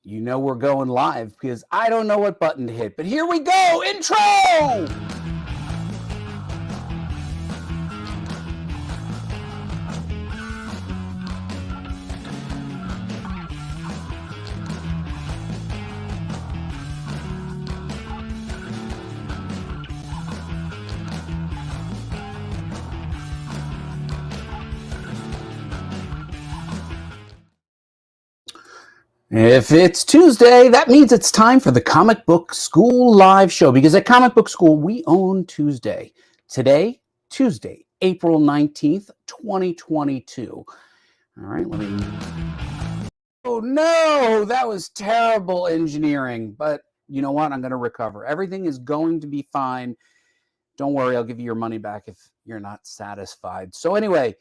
You know we're going live because I don't know what button to hit, but here we go, intro! If it's Tuesday, that means it's time for the Comic Book School live show, because at Comic Book School, we own Tuesday. Today, Tuesday, April 19th, 2022. All right, let me... Oh, no, that was terrible engineering, but you know what? I'm going to recover. Everything is going to be fine. Don't worry, I'll give you your money back if you're not satisfied. So anyway,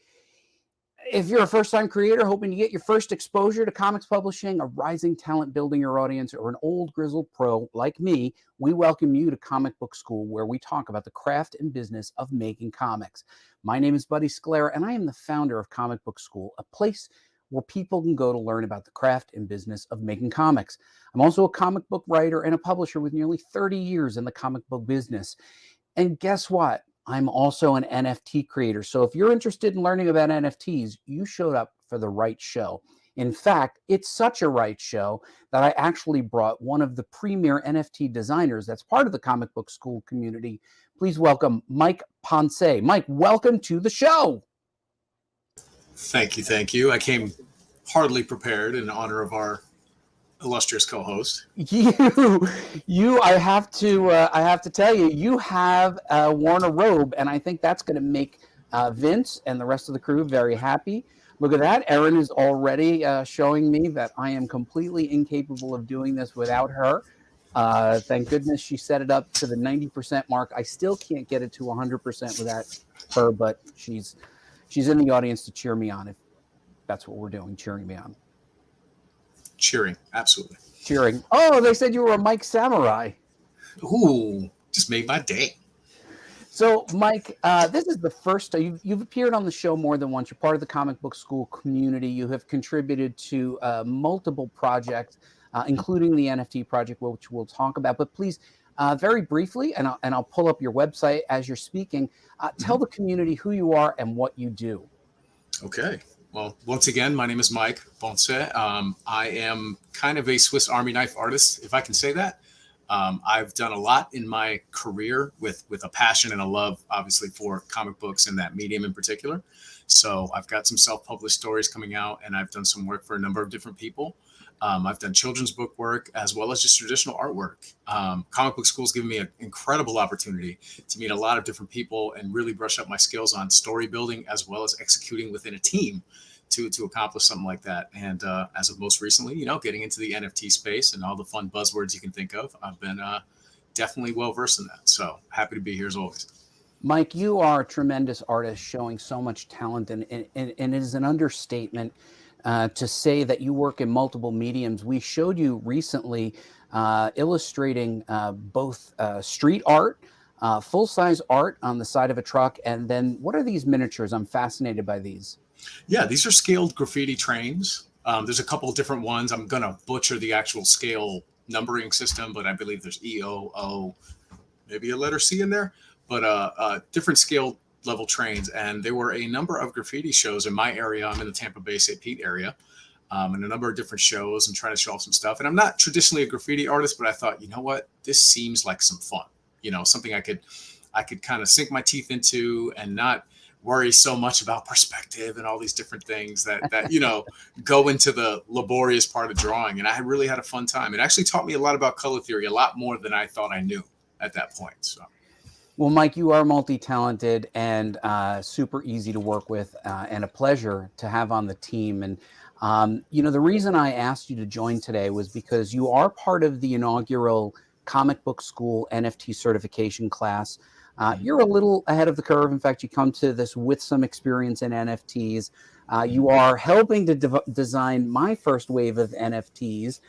if you're a first-time creator hoping to get your first exposure to comics publishing, a rising talent building your audience, or an old grizzled pro like me, we welcome you to Comic Book School, where we talk about the craft and business of making comics. My name is Buddy Scalera, and I am the founder of Comic Book School, a place where people can go to learn about the craft and business of making comics. I'm also a comic book writer and a publisher with nearly 30 years in the comic book business. And guess what? I'm also an NFT creator. So if you're interested in learning about NFTs, you showed up for the right show. In fact, it's such a right show that I actually brought one of the premier NFT designers that's part of the Comic Book School community. Please welcome Mike Ponce. Mike, welcome to the show. Thank you. Thank you. I came hardly prepared in honor of our illustrious co-host. I have to tell you, you have worn a robe, and I think that's going to make Vince and the rest of the crew very happy. Look at that. Erin is already showing me that I am completely incapable of doing this without her. Thank goodness she set it up to the 90% mark. I still can't get it to 100% without her, but she's in the audience to cheer me on, if that's what we're doing, cheering me on. Cheering, absolutely. Cheering. Oh, they said you were a Mike Samurai. Ooh, just made my day. So, Mike, this is the first time you've appeared on the show more than once. You're part of the Comic Book School community. You have contributed to multiple projects, including the NFT project, which we'll talk about. But please, very briefly, and I'll pull up your website as you're speaking, tell the community who you are and what you do. Okay. Well, once again, my name is Mike Ponce. I am kind of a Swiss Army knife artist, if I can say that. I've done a lot in my career with a passion and a love, obviously, for comic books and that medium in particular. So I've got some self-published stories coming out, and I've done some work for a number of different people. I've done children's book work as well as just traditional artwork. Comic Book School's given me an incredible opportunity to meet a lot of different people and really brush up my skills on story building as well as executing within a team to accomplish something like that. And as of most recently, getting into the NFT space and all the fun buzzwords you can think of, I've been definitely well versed in that. So happy to be here as always. Mike, you are a tremendous artist showing so much talent, and it is an understatement to say that you work in multiple mediums. We showed you recently illustrating both street art, full-size art on the side of a truck, and then what are these miniatures? I'm fascinated by these. Yeah, these are scaled graffiti trains. There's a couple of different ones. I'm going to butcher the actual scale numbering system, but I believe there's E, O, O, maybe a letter C in there, but different scale level trains. And there were a number of graffiti shows in my area. I'm in the Tampa Bay St. Pete area, and a number of different shows and trying to show off some stuff. And I'm not traditionally a graffiti artist, but I thought, you know what, this seems like some fun, something I could kind of sink my teeth into and not worry so much about perspective and all these different things that go into the laborious part of drawing. And I really had a fun time. It actually taught me a lot about color theory, a lot more than I thought I knew at that point. So. Well, Mike, you are multi-talented and super easy to work with and a pleasure to have on the team. And, the reason I asked you to join today was because you are part of the inaugural Comic Book School NFT certification class. You're a little ahead of the curve. In fact, you come to this with some experience in NFTs. You are helping to design my first wave of NFTs.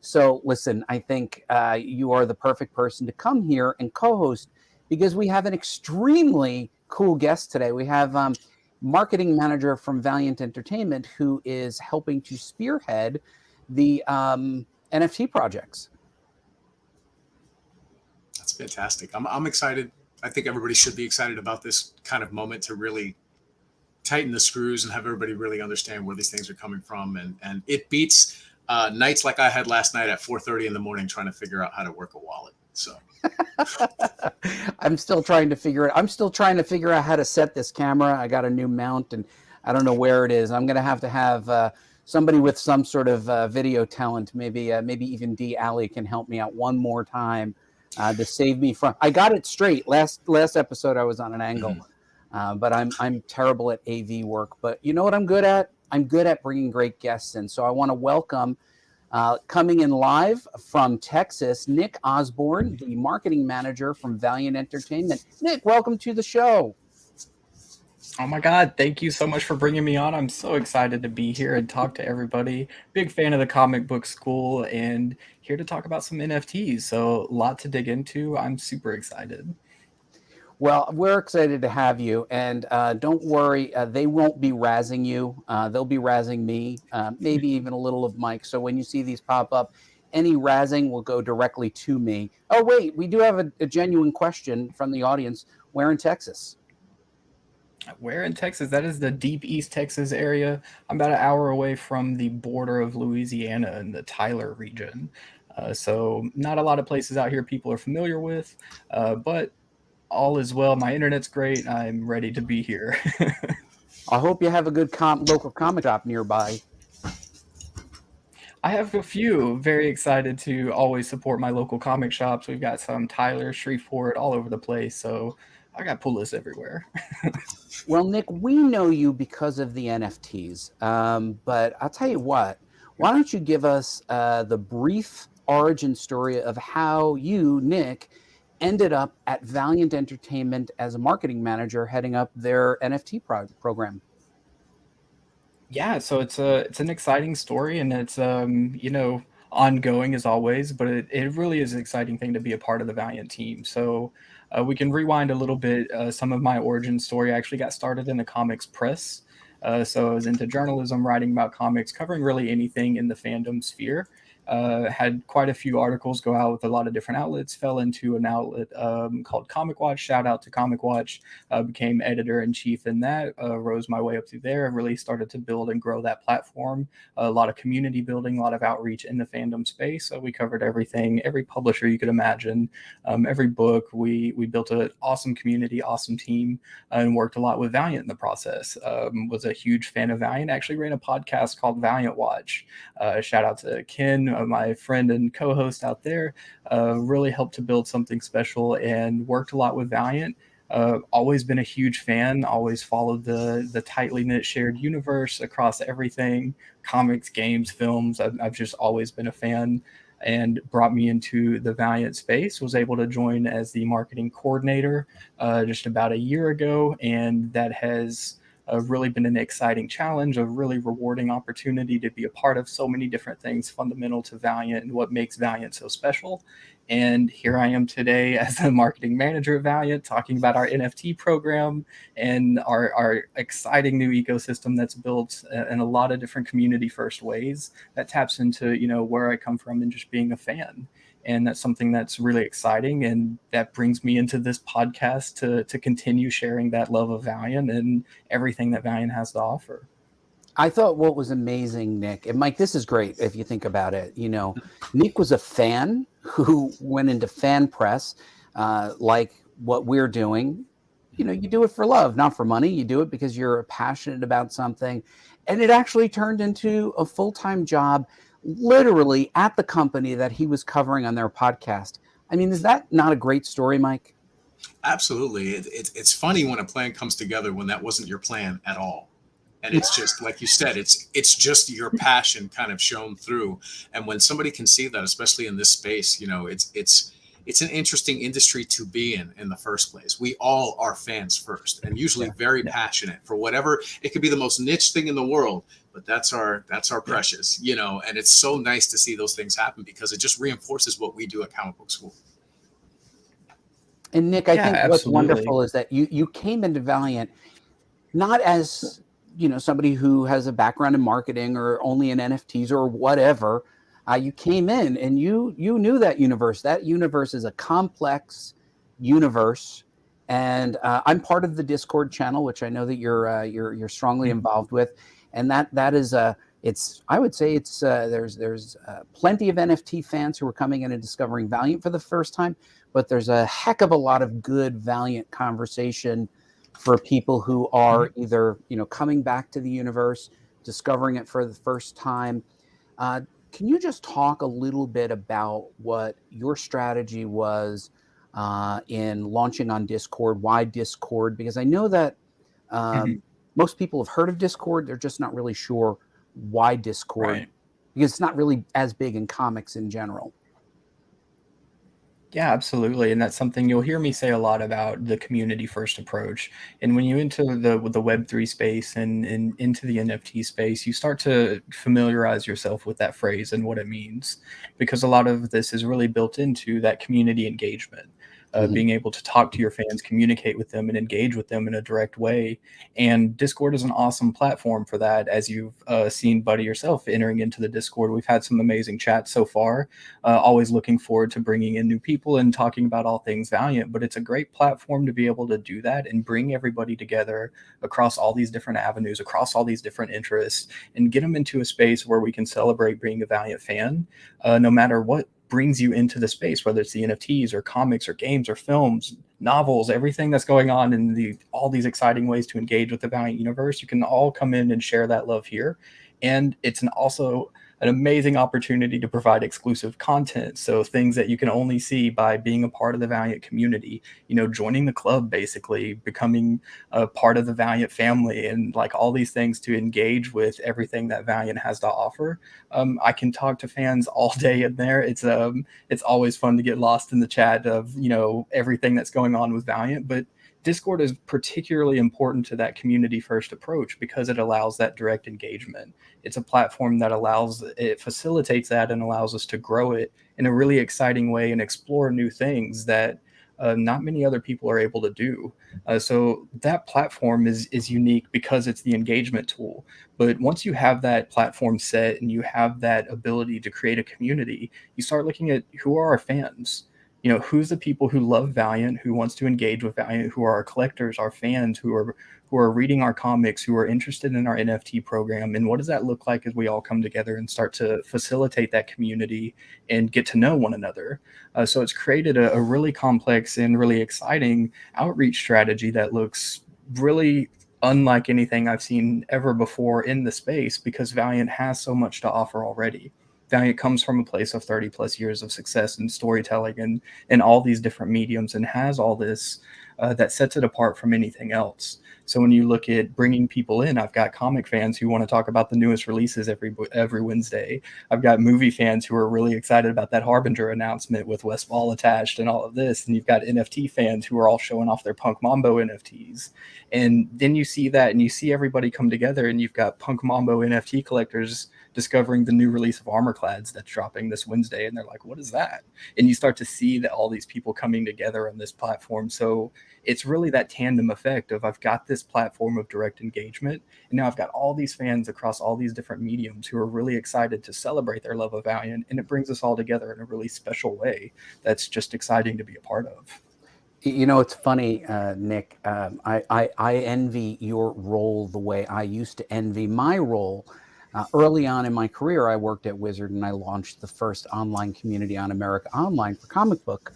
So listen, I think you are the perfect person to come here and co-host, because we have an extremely cool guest today. We have marketing manager from Valiant Entertainment, who is helping to spearhead the NFT projects. That's fantastic. I'm excited. I think everybody should be excited about this kind of moment to really tighten the screws and have everybody really understand where these things are coming from. And it beats nights like I had last night at 4:30 in the morning trying to figure out how to work a wallet. So I'm still trying to figure it. I'm still trying to figure out how to set this camera. I got a new mount and I don't know where it is. I'm going to have somebody with some sort of video talent. Maybe even D. Alley can help me out one more time to save me from. I got it straight last episode. I was on an angle, but I'm terrible at AV work. But you know what I'm good at? I'm good at bringing great guests in. So I want to welcome. Coming in live from Texas, Nic Osborn, the marketing manager from Valiant Entertainment. Nic, welcome to the show. Oh my God, thank you so much for bringing me on. I'm so excited to be here and talk to everybody. Big fan of the comic book school and here to talk about some NFTs. So a lot to dig into. I'm super excited. Well, we're excited to have you, and don't worry, they won't be razzing you. They'll be razzing me, maybe even a little of Mike. So when you see these pop up, any razzing will go directly to me. Oh, wait, we do have a genuine question from the audience. Where in Texas? Where in Texas? That is the deep East Texas area. I'm about an hour away from the border of Louisiana in the Tyler region. So not a lot of places out here people are familiar with, but all is well. My internet's great. I'm ready to be here. I hope you have a good local comic shop nearby. I have a few. Very excited to always support my local comic shops. We've got some Tyler, Shreveport, all over the place. So I got pull lists everywhere. Well, Nic, we know you because of the NFTs. But I'll tell you what, why don't you give us the brief origin story of how you, Nic, ended up at Valiant Entertainment as a marketing manager heading up their NFT program. Yeah, so it's an exciting story and it's ongoing as always, but it really is an exciting thing to be a part of the Valiant team. So we can rewind a little bit. Some of my origin story actually got started in the comics press. So I was into journalism, writing about comics, covering really anything in the fandom sphere. Had quite a few articles go out with a lot of different outlets, fell into an outlet called Comic Watch. Shout out to Comic Watch. Became editor-in-chief in that, rose my way up through there, and really started to build and grow that platform. A lot of community building, a lot of outreach in the fandom space. So we covered everything, every publisher you could imagine, every book. We built an awesome community, awesome team, and worked a lot with Valiant in the process. Was a huge fan of Valiant. Actually ran a podcast called Valiant Watch. Shout out to Ken, my friend and co-host out there. Really helped to build something special and worked a lot with Valiant. Always been a huge fan, always followed the tightly knit shared universe across everything, comics, games, films. I've just always been a fan, and brought me into the Valiant space. Was able to join as the marketing coordinator just about a year ago, and that has really been an exciting challenge, a really rewarding opportunity to be a part of so many different things fundamental to Valiant and what makes Valiant so special. And here I am today as the marketing manager of Valiant, talking about our NFT program and our exciting new ecosystem that's built in a lot of different community first ways that taps into, where I come from and just being a fan. And that's something that's really exciting. And that brings me into this podcast to continue sharing that love of Valiant and everything that Valiant has to offer. I thought what was amazing, Nic, and Mike, this is great if you think about it. Nic was a fan who went into fan press, like what we're doing. You do it for love, not for money. You do it because you're passionate about something. And it actually turned into a full-time job, literally at the company that he was covering on their podcast. I mean, is that not a great story, Mike? Absolutely. It's funny when a plan comes together when that wasn't your plan at all. And it's just, like you said, it's just your passion kind of shown through. And when somebody can see that, especially in this space, it's an interesting industry to be in the first place. We all are fans first, and usually very passionate for whatever. It could be the most niche thing in the world, but that's our precious, and it's so nice to see those things happen because it just reinforces what we do at Comic Book School. And Nic, I think what's wonderful is that you came into Valiant not as somebody who has a background in marketing or only in NFTs or whatever. You came in and you knew that universe. That universe is a complex universe, and I'm part of the Discord channel, which I know that you're strongly involved with, and that is I would say it's there's plenty of NFT fans who are coming in and discovering Valiant for the first time, but there's a heck of a lot of good Valiant conversation for people who are either coming back to the universe, discovering it for the first time. Can you just talk a little bit about what your strategy was in launching on Discord? Why Discord? Because I know that most people have heard of Discord. They're just not really sure why Discord, Right. because it's not really as big in comics in general. Yeah, absolutely. And that's something you'll hear me say a lot about, the community first approach. And when you enter the Web3 space and into the NFT space, you start to familiarize yourself with that phrase and what it means, because a lot of this is really built into that community engagement. Being able to talk to your fans, communicate with them, and engage with them in a direct way. And Discord is an awesome platform for that. As you've seen, Buddy, yourself entering into the Discord, we've had some amazing chats so far. Always looking forward to bringing in new people and talking about all things Valiant. But it's a great platform to be able to do that and bring everybody together across all these different avenues, across all these different interests, and get them into a space where we can celebrate being a Valiant fan, no matter what brings you into the space, whether it's the NFTs or comics or games or films, novels, everything that's going on in all these exciting ways to engage with the Valiant universe. You can all come in and share that love here. And it's also an amazing opportunity to provide exclusive content. So things that you can only see by being a part of the Valiant community, joining the club, basically becoming a part of the Valiant family, and like all these things to engage with everything that Valiant has to offer. I can talk to fans all day in there. It's always fun to get lost in the chat of, everything that's going on with Valiant, but Discord is particularly important to that community first approach because it allows that direct engagement. It's a platform that facilitates that and allows us to grow it in a really exciting way and explore new things that not many other people are able to do. So that platform is unique because it's the engagement tool. But once you have that platform set and you have that ability to create a community, you start looking at who are our fans. Who's the people who love Valiant, who wants to engage with Valiant, who are our collectors, our fans, who are reading our comics, who are interested in our NFT program, and what does that look like as we all come together and start to facilitate that community and get to know one another. So it's created a really complex and really exciting outreach strategy that looks really unlike anything I've seen ever before in the space, because Valiant has so much to offer already. Valiant comes from a place of 30 plus years of success in storytelling and all these different mediums, and has all this that sets it apart from anything else. So when you look at bringing people in, I've got comic fans who want to talk about the newest releases every Wednesday. I've got movie fans who are really excited about that Harbinger announcement with Westfall attached and all of this. And you've got NFT fans who are all showing off their Punk Mambo NFTs. And then you see that and you see everybody come together, and you've got Punk Mambo NFT collectors discovering the new release of Armorclads that's dropping this Wednesday, and they're like, what is that? And you start to see that all these people coming together on this platform. So it's really that tandem effect of, I've got this platform of direct engagement, and now I've got all these fans across all these different mediums who are really excited to celebrate their love of Valiant, and it brings us all together in a really special way that's just exciting to be a part of. It's funny, Nic. I envy your role the way I used to envy my role. Early on in my career, I worked at Wizard, and I launched the first online community on America Online for comic book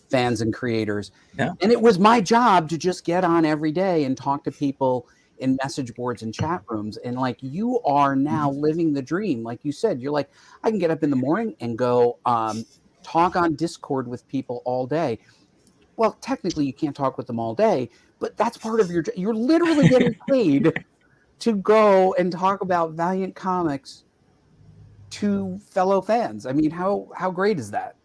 fans and creators. Yeah. And it was my job to just get on every day and talk to people in message boards and chat rooms. And like, you are now living the dream. Like you said, you're like, I can get up in the morning and go talk on Discord with people all day. Well, technically you can't talk with them all day, but that's part of you're literally getting paid to go and talk about Valiant comics to fellow fans. I mean, how great is that?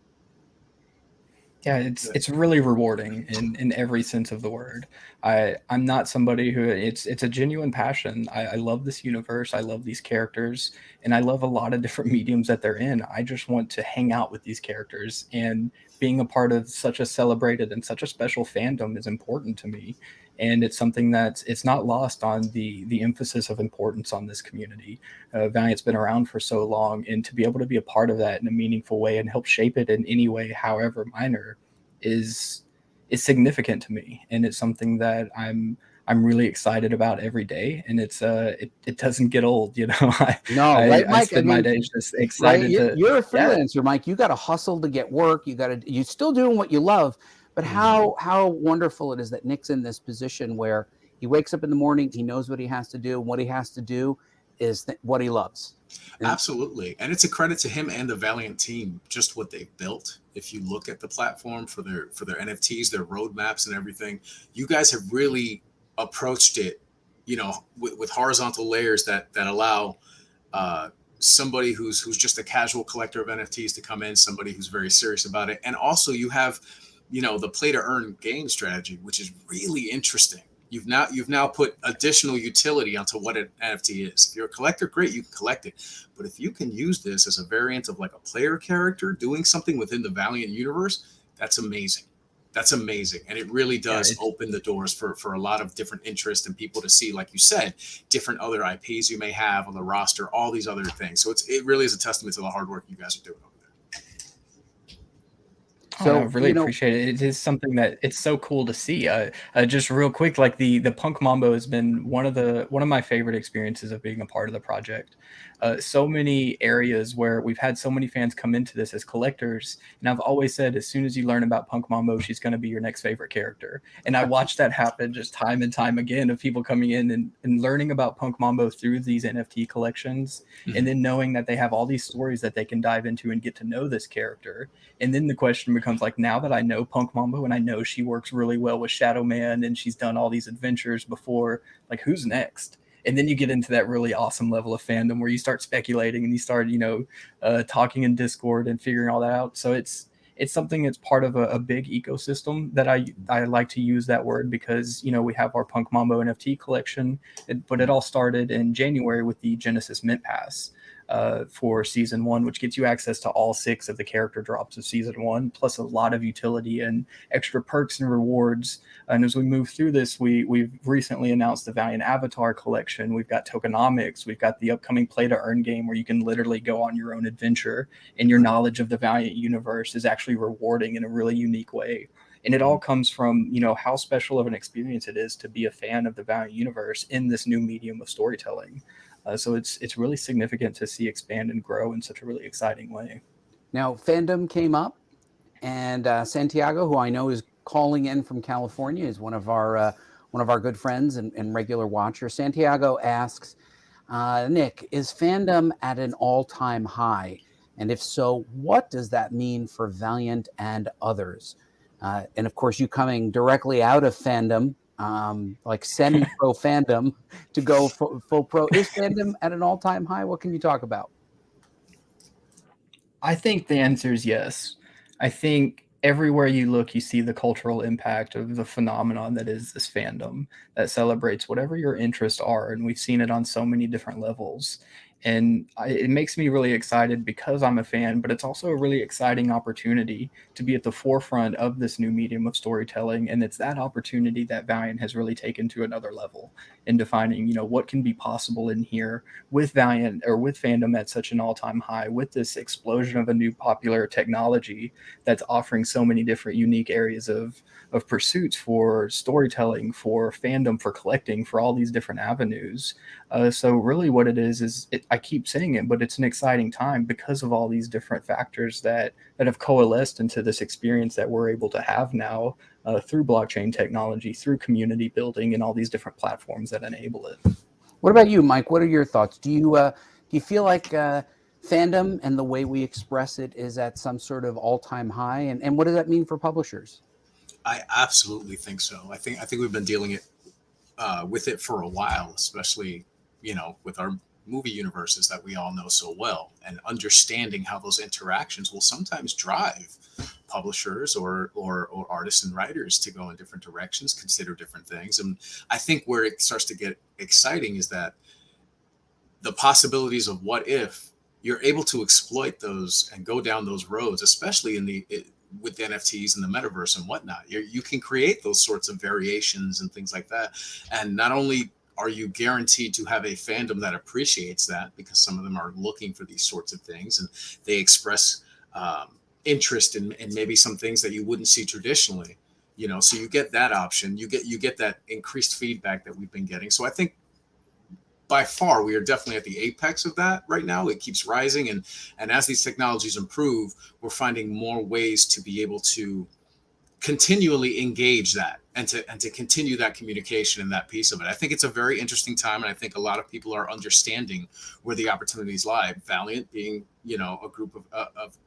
Yeah, it's really rewarding in every sense of the word. I'm not somebody who it's a genuine passion. I love this universe. I love these characters, and I love a lot of different mediums that they're in. I just want to hang out with these characters, and being a part of such a celebrated and such a special fandom is important to me. And it's something it's not lost on the emphasis of importance on this community. Valiant's been around for so long, and to be able to be a part of that in a meaningful way and help shape it in any way, however minor, is significant to me. And it's something that I'm really excited about every day, and it doesn't get old, you know. Right, Mike? I spend my days just excited right? You're a yeah. freelancer, Mike. You got to hustle to get work. You're still doing what you love, but how wonderful it is that Nic's in this position where he wakes up in the morning, he knows what he has to do, and what he has to do is what he loves. Absolutely. And it's a credit to him and the Valiant team, just what they've built. If you look at the platform for their NFTs, their roadmaps and everything, you guys have really approached it, you know, with horizontal layers that allow somebody who's just a casual collector of NFTs to come in, somebody who's very serious about it. And also you have, you know, the play to earn game strategy, which is really interesting. You've now put additional utility onto what an NFT is. If you're a collector, great, you can collect it. But if you can use this as a variant of like a player character doing something within the Valiant universe, that's amazing. That's amazing. And it really does open the doors for a lot of different interest and people to see, like you said, different other IPs you may have on the roster, all these other things. So it really is a testament to the hard work you guys are doing over there. So I really appreciate it. It is something that it's so cool to see. Just real quick, like the Punk Mambo has been one of my favorite experiences of being a part of the project. So many areas where we've had so many fans come into this as collectors, and I've always said, as soon as you learn about Punk Mambo, she's going to be your next favorite character. And I watched that happen just time and time again, of people coming in and learning about Punk Mambo through these NFT collections, and then knowing that they have all these stories that they can dive into and get to know this character. And then the question becomes, like, now that I know Punk Mambo and I know she works really well with Shadow Man and she's done all these adventures before, like, who's next? And then you get into that really awesome level of fandom where you start speculating and you start, talking in Discord and figuring all that out. So it's something that's part of a big ecosystem that I like to use that word, because, we have our Punk Mambo NFT collection, but it all started in January with the Genesis Mint Pass for season 1, which gets you access to all 6 of the character drops of season 1, plus a lot of utility and extra perks and rewards. And as we move through this, we've recently announced the Valiant Avatar collection. We've got tokenomics. We've got the upcoming play to earn game where you can literally go on your own adventure, and your knowledge of the Valiant universe is actually rewarding in a really unique way. And it all comes from, how special of an experience it is to be a fan of the Valiant universe in this new medium of storytelling. So it's really significant to see expand and grow in such a really exciting way. Now, fandom came up, and Santiago, who I know is calling in from California, is one of our good friends and regular watcher. Santiago asks, Nic, is fandom at an all-time high? And if so, what does that mean for Valiant and others? And of course, you coming directly out of fandom, like semi-pro fandom, to go full pro. Is fandom at an all-time high? What can you talk about? I think the answer is yes. I think everywhere you look, you see the cultural impact of the phenomenon that is this fandom that celebrates whatever your interests are. And we've seen it on so many different levels. And it makes me really excited because I'm a fan, but it's also a really exciting opportunity to be at the forefront of this new medium of storytelling. And it's that opportunity that Valiant has really taken to another level in defining, what can be possible in here with Valiant, or with fandom at such an all-time high, with this explosion of a new popular technology that's offering so many different unique areas of pursuits for storytelling, for fandom, for collecting, for all these different avenues. So really what it is I keep saying it, but it's an exciting time because of all these different factors that have coalesced into this experience that we're able to have now through blockchain technology, through community building, and all these different platforms that enable it. What about you, Mike? What are your thoughts? Do you feel like fandom and the way we express it is at some sort of all-time high? And what does that mean for publishers? I absolutely think so. I think we've been dealing with it for a while, especially, with our movie universes that we all know so well, and understanding how those interactions will sometimes drive publishers or artists and writers to go in different directions, consider different things. And I think where it starts to get exciting is that the possibilities of what if you're able to exploit those and go down those roads, especially with NFTs and the metaverse and whatnot. You can create those sorts of variations and things like that. And not only are you guaranteed to have a fandom that appreciates that, because some of them are looking for these sorts of things and they express interest in maybe some things that you wouldn't see traditionally, you know, so you get that option, you get that increased feedback that we've been getting. So I think by far we are definitely at the apex of that right now. It keeps rising, and as these technologies improve, we're finding more ways to be able to continually engage that and to continue that communication and that piece of it. I think it's a very interesting time, and I think a lot of people are understanding where the opportunities lie. Valiant being, you know, a group of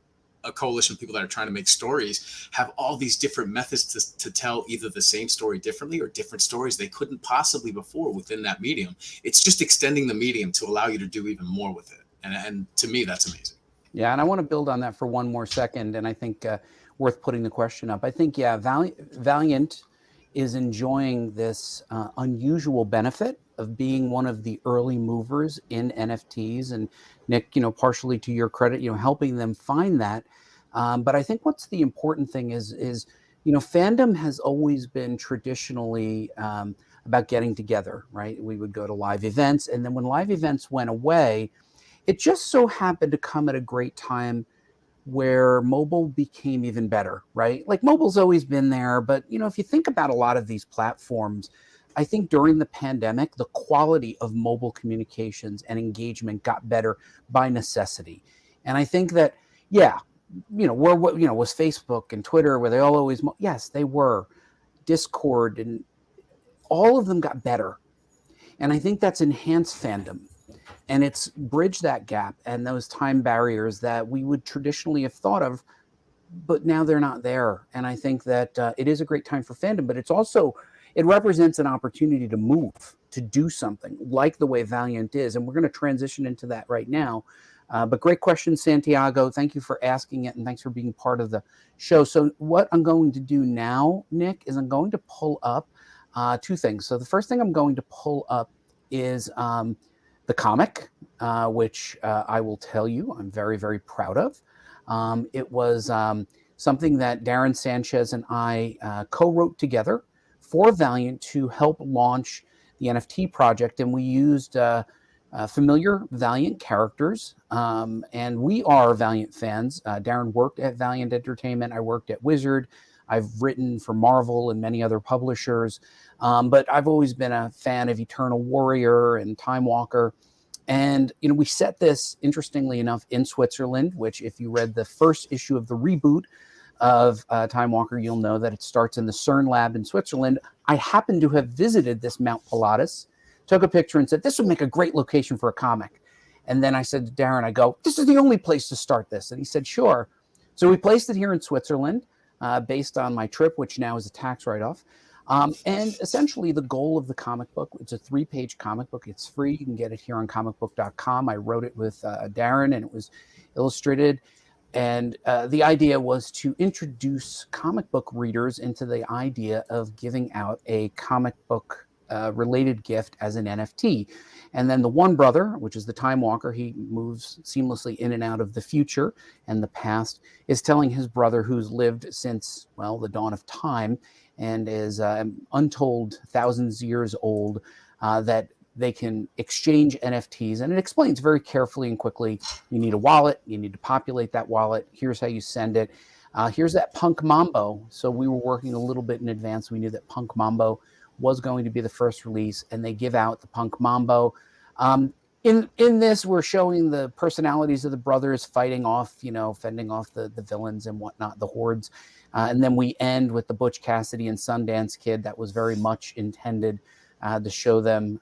a coalition of people that are trying to make stories, have all these different methods to tell either the same story differently or different stories they couldn't possibly before within that medium. It's just extending the medium to allow you to do even more with it. And to me, that's amazing. Yeah, and I want to build on that for one more second, and I think worth putting the question up. I think, yeah, Valiant is enjoying this unusual benefit of being one of the early movers in NFTs. And Nic, you know, partially to your credit, you know, helping them find that. But I think what's the important thing is, you know, fandom has always been traditionally about getting together, right? We would go to live events, and then when live events went away, it just so happened to come at a great time where mobile became even better, right? Like mobile's always been there, but you know, if you think about a lot of these platforms, I think during the pandemic, the quality of mobile communications and engagement got better by necessity. And I think that, yeah, you know, was Facebook and Twitter, were they all always, yes, they were. Discord, and all of them got better. And I think that's enhanced fandom. And it's bridged that gap and those time barriers that we would traditionally have thought of, but now they're not there. And I think that it is a great time for fandom, but it's also, it represents an opportunity to move, to do something like the way Valiant is. And we're going to transition into that right now. But great question, Santiago. Thank you for asking it, and thanks for being part of the show. So what I'm going to do now, Nic, is I'm going to pull up two things. So the first thing I'm going to pull up is the comic, which I will tell you I'm very, very proud of. It was something that Darren Sanchez and I co-wrote together for Valiant to help launch the NFT project. And we used familiar Valiant characters. And we are Valiant fans. Darren worked at Valiant Entertainment. I worked at Wizard. I've written for Marvel and many other publishers. But I've always been a fan of Eternal Warrior and Time Walker. And, you know, we set this, interestingly enough, in Switzerland, which if you read the first issue of the reboot of Time Walker, you'll know that it starts in the CERN lab in Switzerland. I happen to have visited this Mount Pilatus, took a picture and said, this would make a great location for a comic. And then I said to Darren, I go, this is the only place to start this. And he said, sure. So we placed it here in Switzerland based on my trip, which now is a tax write-off. And essentially the goal of the comic book, it's a 3-page comic book. It's free. You can get it here on comicbook.com. I wrote it with Darren, and it was illustrated. And the idea was to introduce comic book readers into the idea of giving out a comic book related gift as an NFT. And then the one brother, which is the Time Walker, he moves seamlessly in and out of the future and the past, is telling his brother, who's lived since, well, the dawn of time and is untold thousands of years old, that they can exchange NFTs. And it explains very carefully and quickly, you need a wallet, you need to populate that wallet, here's how you send it. Here's that Punk Mambo. So we were working a little bit in advance. We knew that Punk Mambo was going to be the first release, and they give out the Punk Mambo. In this, we're showing the personalities of the brothers fighting off, you know, fending off the villains and whatnot, the hordes. And then we end with the Butch Cassidy and Sundance Kid. That was very much intended to show them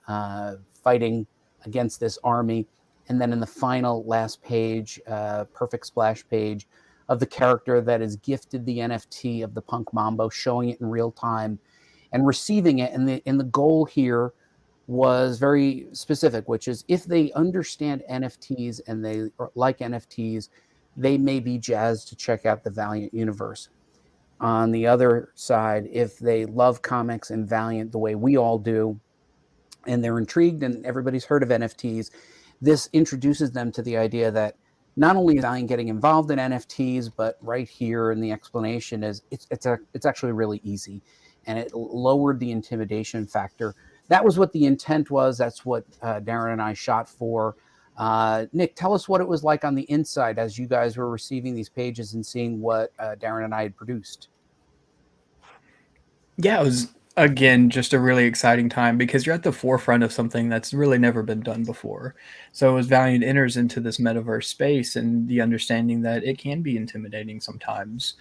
fighting against this army. And then in the final last page, perfect splash page of the character that is gifted the NFT of the Punk Mambo, showing it in real time and receiving it. And the goal here was very specific, which is if they understand NFTs and they like NFTs, they may be jazzed to check out the Valiant universe. On the other side, if they love comics and Valiant the way we all do, and they're intrigued and everybody's heard of NFTs, this introduces them to the idea that not only is Valiant getting involved in NFTs, but right here in the explanation is it's actually really easy, and it lowered the intimidation factor. That was what the intent was. That's what Darren and I shot for. Nic, tell us what it was like on the inside as you guys were receiving these pages and seeing what Darren and I had produced. Yeah, it was, again, just a really exciting time because you're at the forefront of something that's really never been done before. So as Valiant enters into this metaverse space and the understanding that it can be intimidating sometimes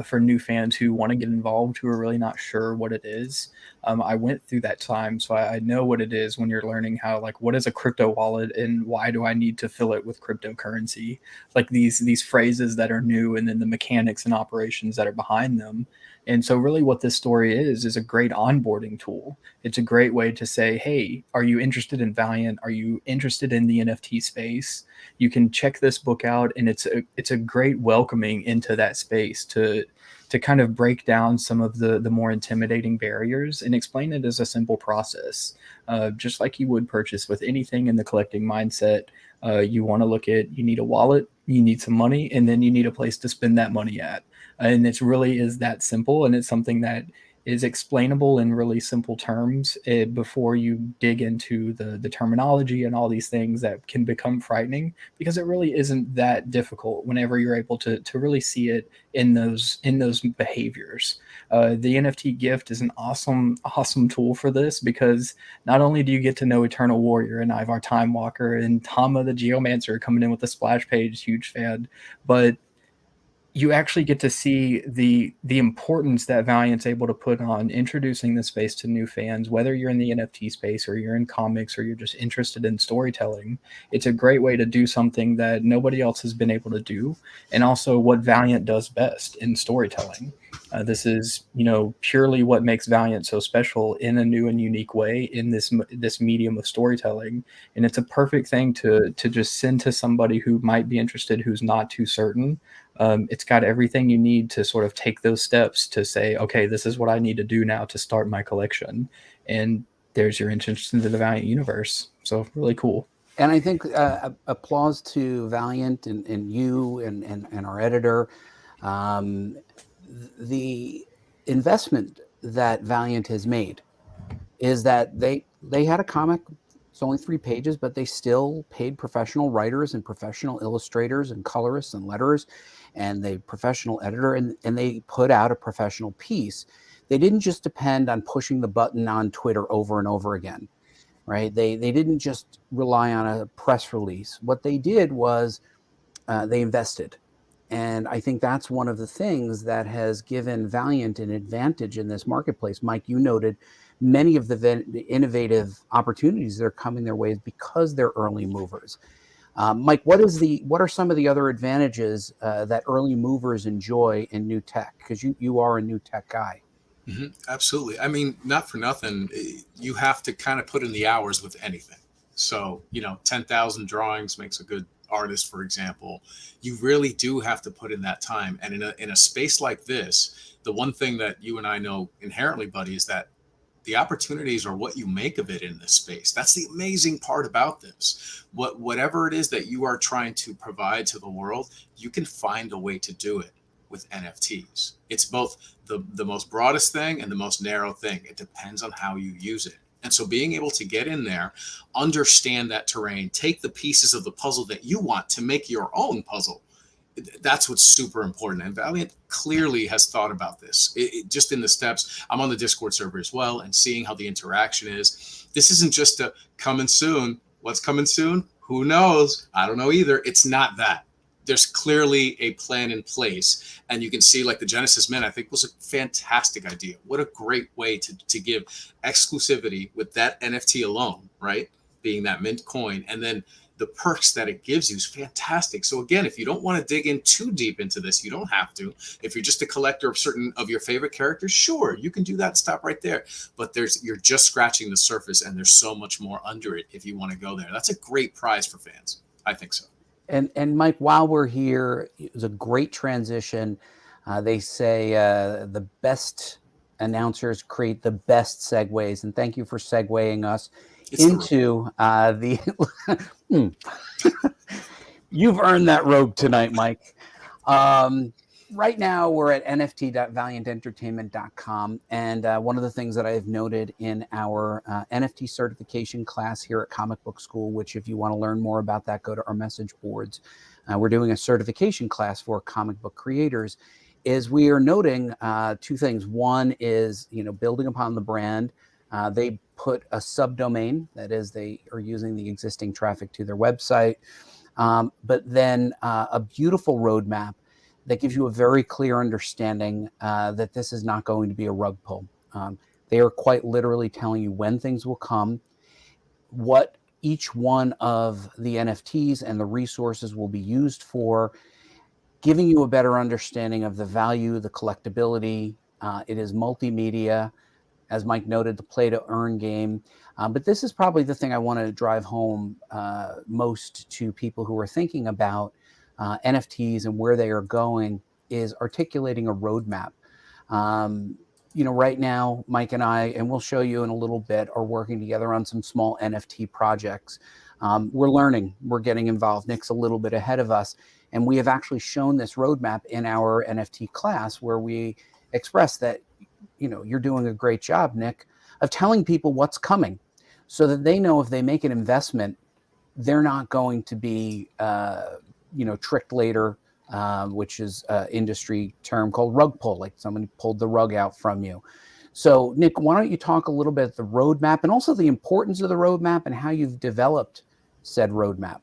for new fans who want to get involved, who are really not sure what it is. I went through that time, so I know what it is when you're learning how, like, what is a crypto wallet and why do I need to fill it with cryptocurrency? Like these phrases that are new, and then the mechanics and operations that are behind them. And so really what this story is a great onboarding tool. It's a great way to say, hey, are you interested in Valiant? Are you interested in the NFT space? You can check this book out, and it's a great welcoming into that space to kind of break down some of the more intimidating barriers and explain it as a simple process. Just like you would purchase with anything in the collecting mindset, you want to look at, you need a wallet, you need some money, and then you need a place to spend that money at. And it really is that simple, and it's something that is explainable in really simple terms before you dig into the terminology and all these things that can become frightening, because it really isn't that difficult whenever you're able to really see it in those behaviors. The NFT gift is an awesome tool for this, because not only do you get to know Eternal Warrior and Ivar Time Walker and Tama the Geomancer coming in with a splash page, huge fan, but you actually get to see the importance that Valiant's able to put on introducing the space to new fans, whether you're in the NFT space or you're in comics or you're just interested in storytelling. It's a great way to do something that nobody else has been able to do, and also what Valiant does best in storytelling. This is, purely what makes Valiant so special in a new and unique way in this medium of storytelling. And it's a perfect thing to just send to somebody who might be interested, who's not too certain. It's got everything you need to sort of take those steps to say, okay, this is what I need to do now to start my collection. And there's your entrance into the Valiant universe. So really cool. And I think applause to Valiant and you and our editor. The investment that Valiant has made is that they had a comic. It's only 3 pages, but they still paid professional writers and professional illustrators and colorists and letterers and the professional editor, and they put out a professional piece. They didn't just depend on pushing the button on Twitter over and over again, right? They didn't just rely on a press release. What they did was they invested. And I think that's one of the things that has given Valiant an advantage in this marketplace. Mike, you noted many of the innovative opportunities that are coming their way because they're early movers. Mike, what are some of the other advantages that early movers enjoy in new tech? Because you are a new tech guy. Mm-hmm. Absolutely. I mean, not for nothing, you have to kind of put in the hours with anything. So, 10,000 drawings makes a good artist, for example. You really do have to put in that time. And in a space like this, the one thing that you and I know inherently, Buddy, is that the opportunities are what you make of it in this space. That's the amazing part about this. Whatever it is that you are trying to provide to the world, you can find a way to do it with NFTs. It's both the most broadest thing and the most narrow thing. It depends on how you use it. And so being able to get in there, understand that terrain, take the pieces of the puzzle that you want to make your own puzzle, that's what's super important. And Valiant clearly has thought about this. Just in the steps, I'm on the Discord server as well, and seeing how the interaction is. This isn't just a coming soon. What's coming soon? Who knows? I don't know either. It's not that. There's clearly a plan in place, and you can see, like, the Genesis Mint, I think, was a fantastic idea. What a great way to give exclusivity with that NFT alone, right? Being that mint coin, and then the perks that it gives you is fantastic. So again, if you don't want to dig in too deep into this, you don't have to. If you're just a collector of certain of your favorite characters, sure, you can do that. Stop right there. But you're just scratching the surface, and there's so much more under it if you want to go there. That's a great prize for fans. I think so. And Mike, while we're here, it was a great transition. They say the best announcers create the best segues, and thank you for segueing us into the You've earned that robe tonight, Mike. Right now, we're at nft.valiantentertainment.com. And one of the things that I've noted in our NFT certification class here at Comic Book School, which if you want to learn more about that, go to our message boards. We're doing a certification class for comic book creators, is we are noting two things. One is, building upon the brand. They put a subdomain, that is, they are using the existing traffic to their website, but then a beautiful roadmap that gives you a very clear understanding that this is not going to be a rug pull. They are quite literally telling you when things will come, what each one of the NFTs and the resources will be used for, giving you a better understanding of the value, the collectability. It is multimedia, as Mike noted, the play to earn game. But this is probably the thing I want to drive home most to people who are thinking about NFTs and where they are going, is articulating a roadmap. Right now, Mike and I, and we'll show you in a little bit, are working together on some small NFT projects. We're learning, we're getting involved. Nic's a little bit ahead of us. And we have actually shown this roadmap in our NFT class, where we express that, you're doing a great job, Nic, of telling people what's coming so that they know if they make an investment, they're not going to be, tricked later, which is an industry term called rug pull, like someone pulled the rug out from you. So, Nic, why don't you talk a little bit about the roadmap and also the importance of the roadmap and how you've developed said roadmap?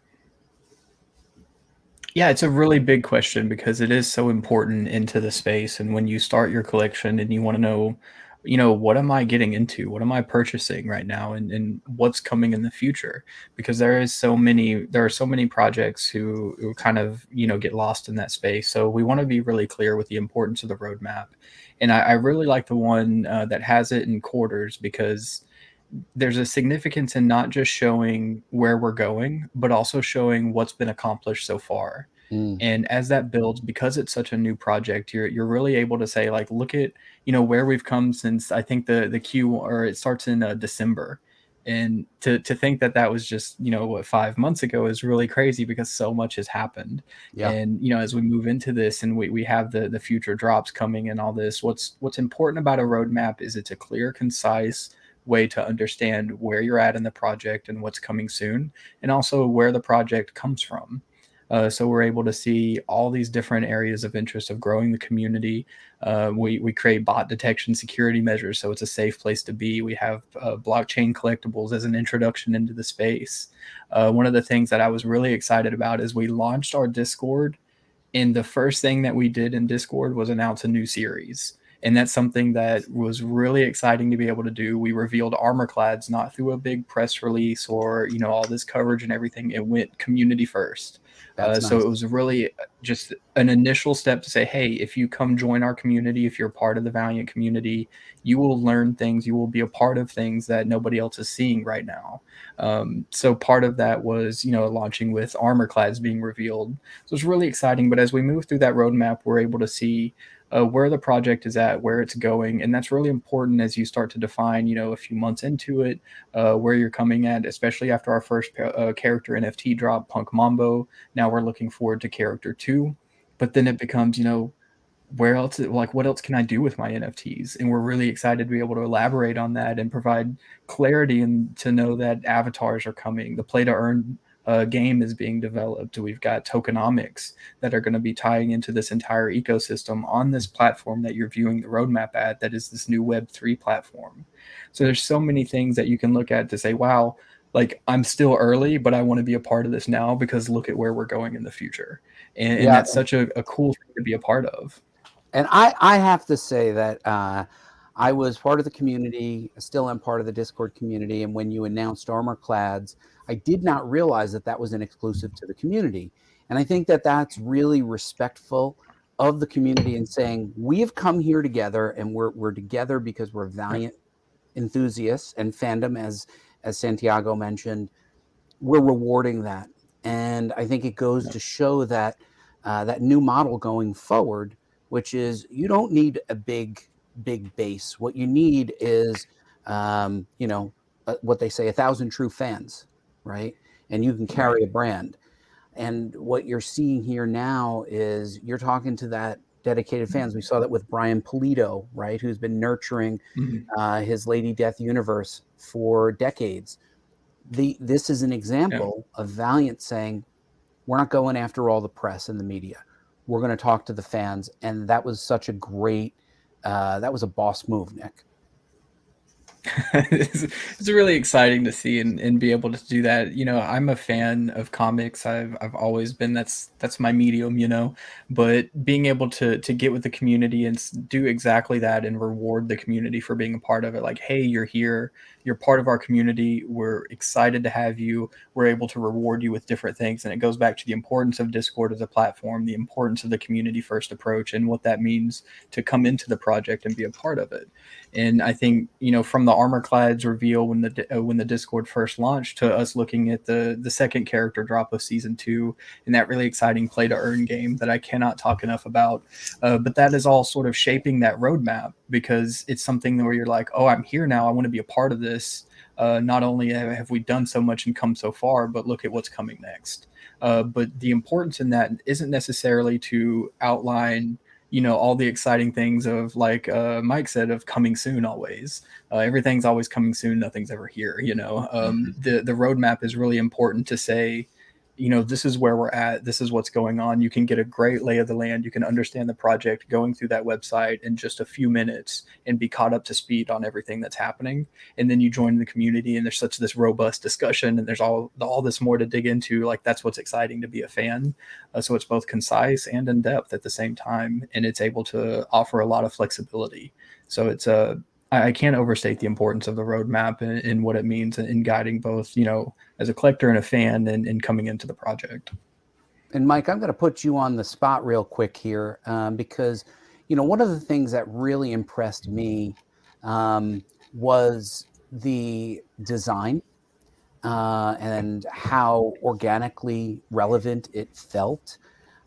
Yeah, it's a really big question because it is so important into the space. And when you start your collection and you want to know, what am I getting into? What am I purchasing right now? And what's coming in the future? Because there are so many projects who kind of, get lost in that space. So we want to be really clear with the importance of the roadmap. And I really like the one that has it in quarters, because there's a significance in not just showing where we're going, but also showing what's been accomplished so far. And as that builds, because it's such a new project, you're really able to say, like, look at, where we've come since, I think the Q, or it starts in December. And to think that was just, 5 months ago is really crazy, because so much has happened. Yeah. And, as we move into this and we have the future drops coming and all this, what's important about a roadmap is it's a clear, concise way to understand where you're at in the project and what's coming soon, and also where the project comes from. So we're able to see all these different areas of interest of growing the community. We create bot detection security measures, so it's a safe place to be. We have blockchain collectibles as an introduction into the space. One of the things that I was really excited about is we launched our Discord, and the first thing that we did in Discord was announce a new series. And that's something that was really exciting to be able to do. We revealed Armorclads, not through a big press release or, all this coverage and everything. It went community first. Nice. So it was really just an initial step to say, hey, if you come join our community, if you're part of the Valiant community, you will learn things, you will be a part of things that nobody else is seeing right now. So part of that was, launching with Armorclads being revealed. So it's really exciting. But as we move through that roadmap, we're able to see where the project is at, where it's going. And that's really important as you start to define, a few months into it, where you're coming at, especially after our first character NFT drop, Punk Mambo. Now we're looking forward to character 2. But then it becomes, where else, like, what else can I do with my NFTs? And we're really excited to be able to elaborate on that and provide clarity and to know that avatars are coming. The play to earn game is being developed. We've got tokenomics that are going to be tying into this entire ecosystem on this platform that you're viewing the roadmap at, that is this new Web3 platform. So there's so many things that you can look at to say, wow, like, I'm still early, but I want to be a part of this now, because look at where we're going in the future. And that's such a cool thing to be a part of. And I have to say that I was part of the community, still am part of the Discord community. And when you announced Armorclads, I did not realize that was an exclusive to the community. And I think that that's really respectful of the community, and saying, we have come here together, and we're together because we're Valiant enthusiasts and fandom, as Santiago mentioned. We're rewarding that. And I think it goes to show that that new model going forward, which is, you don't need a big base. What you need is, what they say, 1,000 true fans, right? And you can carry a brand. And what you're seeing here now is you're talking to that dedicated fans. We saw that with Brian Pulido, right, who's been nurturing Mhm. his Lady Death universe for decades. This is an Yeah. example of Valiant saying, we're not going after all the press and the media. We're going to talk to the fans. And that was such a great, that was a boss move, Nic. It's really exciting to see and be able to do that. You know, I'm a fan of comics. I've always been. That's my medium. You know, but being able to get with the community and do exactly that and reward the community for being a part of it. Like, hey, you're here. You're part of our community. We're excited to have you. We're able to reward you with different things, and it goes back to the importance of Discord as a platform, the importance of the community first approach, and what that means to come into the project and be a part of it. And I think, you know, from the Armorclads reveal when the Discord first launched to us looking at the second character drop of season 2 and that really exciting play to earn game that I cannot talk enough about. But that is all sort of shaping that roadmap, because it's something where you're like, oh, I'm here now. I want to be a part of this. Not only have we done so much and come so far, but look at what's coming next. But the importance in that isn't necessarily to outline, you know, all the exciting things of, like Mike said, of coming soon always. Everything's always coming soon. Nothing's ever here, you know. The roadmap is really important to say, you know, this is where we're at. This is what's going on. You can get a great lay of the land. You can understand the project going through that website in just a few minutes and be caught up to speed on everything that's happening. And then you join the community and there's such this robust discussion and there's all this more to dig into. Like, that's what's exciting to be a fan. So it's both concise and in depth at the same time. And it's able to offer a lot of flexibility. So it's I can't overstate the importance of the roadmap and what it means in guiding both, you know, as a collector and a fan and coming into the project. And Mike, I'm going to put you on the spot real quick here, because, you know, one of the things that really impressed me was the design and how organically relevant it felt.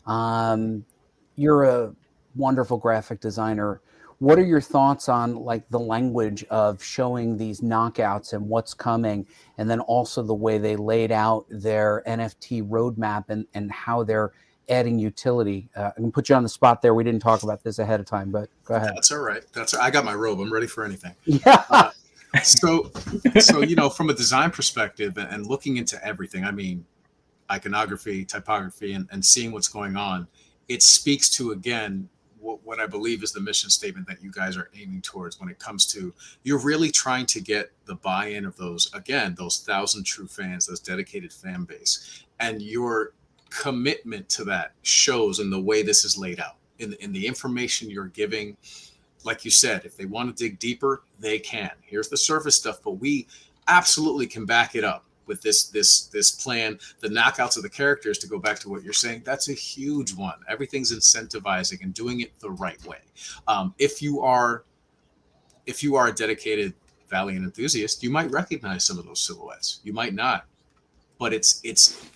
You're a wonderful graphic designer. What are your thoughts on, like, the language of showing these knockouts and what's coming, and then also the way they laid out their NFT roadmap and how they're adding utility? I can put you on the spot there. We didn't talk about this ahead of time, but go ahead. That's all right. I got my robe. I'm ready for anything. Yeah. So you know, from a design perspective and looking into everything, I mean, iconography, typography, and seeing what's going on, it speaks to, again, what I believe is the mission statement that you guys are aiming towards when it comes to, you're really trying to get the buy-in of those 1,000 true fans, those dedicated fan base, and your commitment to that shows in the way this is laid out, in the information you're giving. Like you said, if they want to dig deeper, they can. Here's the surface stuff, but we absolutely can back it up with this plan. The knockouts of the characters, to go back to what you're saying, that's a huge one. Everything's incentivizing and doing it the right way. If you are a dedicated Valiant enthusiast, you might recognize some of those silhouettes. You might not, but it's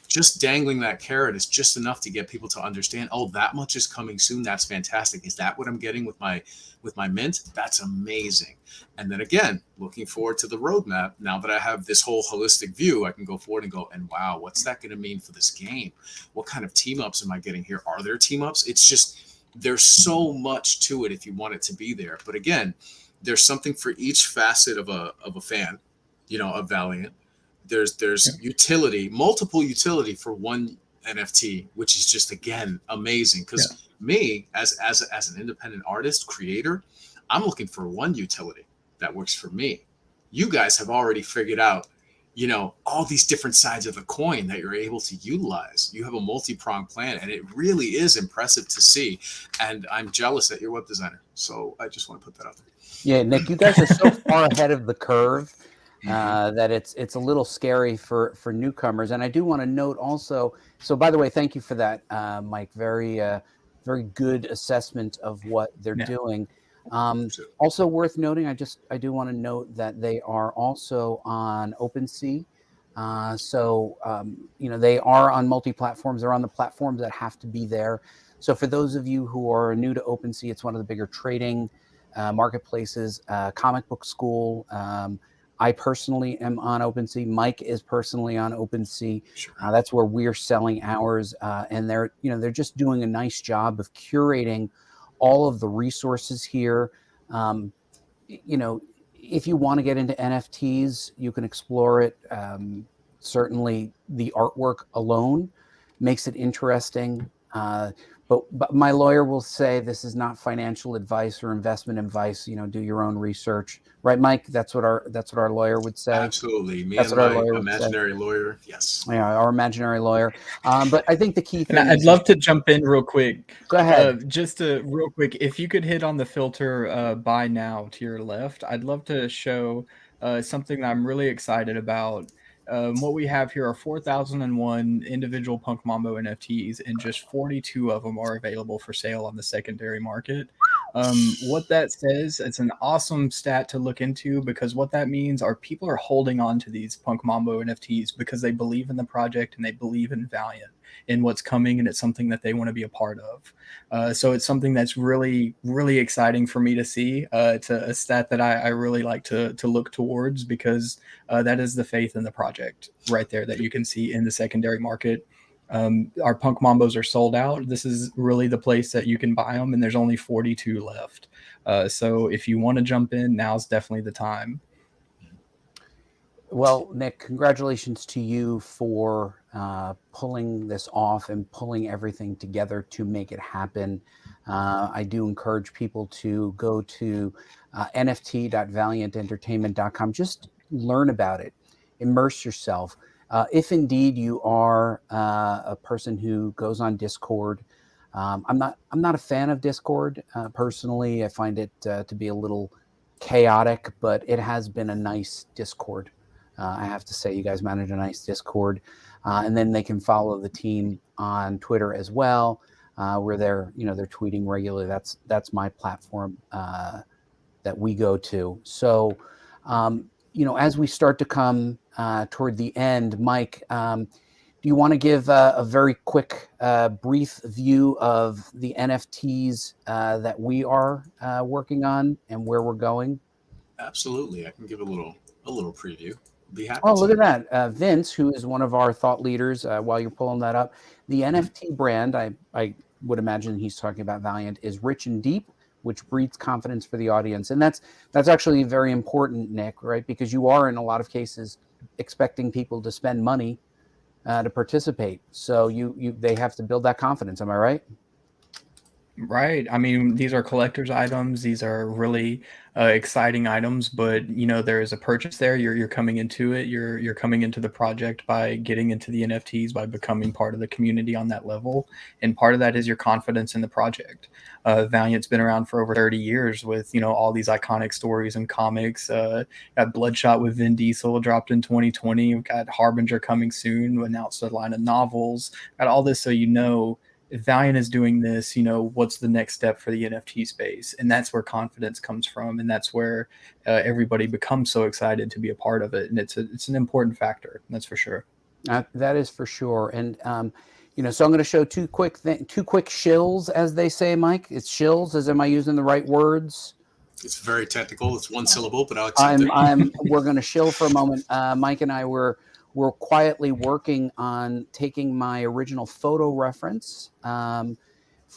just dangling that carrot is just enough to get people to understand, oh, that much is coming soon. That's fantastic. Is that what I'm getting with my mint? That's amazing. And then again, looking forward to the roadmap. Now that I have this whole holistic view, I can go forward and go, and wow, what's that going to mean for this game? What kind of team ups am I getting here? Are there team ups? It's just, there's so much to it if you want it to be there. But again, there's something for each facet of a fan, you know, of Valiant. There's utility, multiple utility for one NFT, which is just, again, amazing. Because me, as an independent artist, creator, I'm looking for one utility that works for me. You guys have already figured out, you know, all these different sides of the coin that you're able to utilize. You have a multi-pronged plan, and it really is impressive to see. And I'm jealous that you're a web designer. So I just want to put that out there. Yeah, Nic, you guys are so far ahead of the curve that it's a little scary for newcomers. And I do want to note also, so by the way, thank you for that, Mike. Very good assessment of what they're doing. Also worth noting, I do want to note that they are also on OpenSea. You know, they are on multi-platforms. They're on the platforms that have to be there. So for those of you who are new to OpenSea, it's one of the bigger trading marketplaces. Comic Book School I personally am on OpenSea. Mike is personally on OpenSea. Sure. That's where we're selling ours, and they're just doing a nice job of curating all of the resources here. If you want to get into NFTs, you can explore it. Certainly, the artwork alone makes it interesting. But my lawyer will say this is not financial advice or investment advice. Do your own research, right, Mike? That's what our lawyer would say. Absolutely, me That's and what our my lawyer would imaginary say. lawyer. Yes. Yeah, our imaginary lawyer. But I think the key thing. And I'd love to jump in real quick. Go ahead. Just to real quick, if you could hit on the filter buy now to your left, I'd love to show something that I'm really excited about. What we have here are 4,001 individual Punk Mambo NFTs, and just 42 of them are available for sale on the secondary market. What that says, it's an awesome stat to look into, because what that means are people are holding on to these Punk Mambo NFTs because they believe in the project and they believe in Valiant, in what's coming, and it's something that they want to be a part of. So it's something that's really, really exciting for me to see. It's a stat that I really like to look towards, because that is the faith in the project right there that you can see in the secondary market. Our Punk Mambos are sold out. This is really the place that you can buy them, and there's only 42 left. So if you want to jump in, now's definitely the time. Well, Nic, congratulations to you for pulling this off and pulling everything together to make it happen. I do encourage people to go to nft.valiantentertainment.com. Just learn about it. Immerse yourself. If indeed you are a person who goes on Discord, I'm not a fan of Discord personally. I find it to be a little chaotic, but it has been a nice Discord. I have to say, you guys manage a nice Discord, and then they can follow the team on Twitter as well, where they're tweeting regularly. That's my platform that we go to. So, as we start to come toward the end, Mike, do you want to give a very quick, brief view of the NFTs that we are working on and where we're going? Absolutely, I can give a little preview. Be happy Oh, to. look at that. Vince, who is one of our thought leaders, while you're pulling that up, the NFT brand, I would imagine he's talking about Valiant, is rich and deep, which breeds confidence for the audience. And that's actually very important, Nic, right? Because you are, in a lot of cases, expecting people to spend money to participate. So they have to build that confidence. Am I right? Right. I mean, these are collector's items. These are really exciting items, but there is a purchase there. You're coming into it. You're coming into the project by getting into the NFTs, by becoming part of the community on that level, and part of that is your confidence in the project. Valiant's been around for over 30 years with all these iconic stories and comics. Got Bloodshot with Vin Diesel dropped in 2020. We've got Harbinger coming soon. We announced a line of novels. Got all this, so if Valiant is doing this, what's the next step for the NFT space? And that's where confidence comes from. And that's where everybody becomes so excited to be a part of it. And it's an important factor. That's for sure. That is for sure. And, so I'm going to show two quick shills, as they say, Mike. It's shills. Am I using the right words? It's very technical. It's one syllable, but I'll accept it. We're going to shill for a moment. Mike and I we're quietly working on taking my original photo reference from